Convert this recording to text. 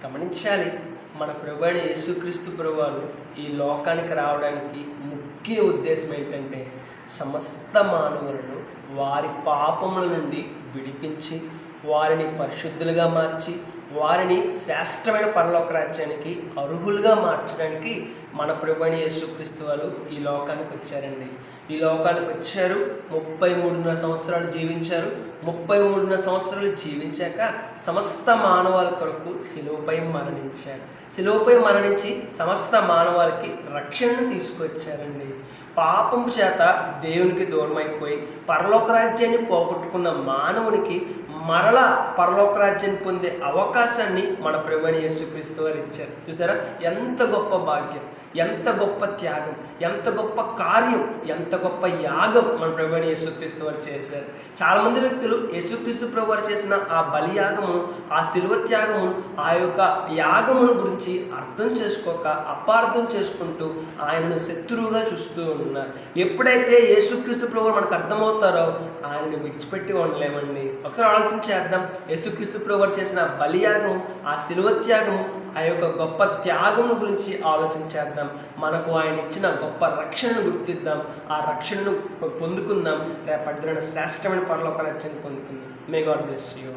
గమనించాలి. మన ప్రభువైన యేసుక్రీస్తు ప్రభువారు ఈ లోకానికి రావడానికి ముఖ్య ఉద్దేశం ఏంటంటే, సమస్త మానవులను వారి పాపముల నుండి విడిపించి, వారిని పరిశుద్ధులుగా మార్చి, వారిని శ్రేష్టమైన పరలోక రాజ్యానికి అర్హులుగా మార్చడానికి మన ప్రభువైన యేసుక్రీస్తు వారు ఈ లోకానికి వచ్చారండి. ఈ లోకానికి వచ్చారు, 33.5 సంవత్సరాలు జీవించారు. 33.5 సంవత్సరాలు జీవించాక సమస్త మానవాళి కొరకు శిలువపై మరణించారు. శిలువపై మరణించి సమస్త మానవాళికి రక్షణను తీసుకొచ్చారండి. పాపం చేత దేవునికి దూరమైపోయి పరలోక రాజ్యాన్ని పోగొట్టుకున్న మానవునికి మరలా పరలోక రాజ్యాన్ని పొందే అవకాశాన్ని మన ప్రభువైన యేసుక్రీస్తు వారు ఇచ్చారు. చూసారా, ఎంత గొప్ప భాగ్యం, ఎంత గొప్ప త్యాగం, ఎంత గొప్ప కార్యం, ఎంత గొప్ప యాగం మన ప్రభువైన యేసుక్రీస్తు వారు చేశారు. చాలామంది వ్యక్తులు యేసుక్రీస్తు ప్రభు వారు చేసిన ఆ బలియాగమును, ఆ శిలువ త్యాగమును, ఆ యొక్క యాగమును గురించి అర్థం చేసుకోక అపార్థం చేసుకుంటూ ఆయనను శత్రువుగా చూస్తూ ఉన్నారు. ఎప్పుడైతే యేసుక్రీస్తు ప్రభు మనకు అర్థమవుతారో ఆయనను విడిచిపెట్టి ఉండలేమండి. ఒకసారి ఆలోచించేద్దాం. యేసుక్రీస్తు ప్రభు వారు చేసిన బలియాగము, ఆ శిలువ త్యాగము, ఆ యొక్క గొప్ప త్యాగమును గురించి ఆలోచించేద్దాం. మనకు ఆయన ఇచ్చిన గొప్ప రక్షణను గుర్తిద్దాం, ఆ రక్షణను పొందుకుందాం. రేపటి దినాన శ్రేష్టమైన పరలోక రాజ్యాన్ని పొందుకుందాం. May god bless you.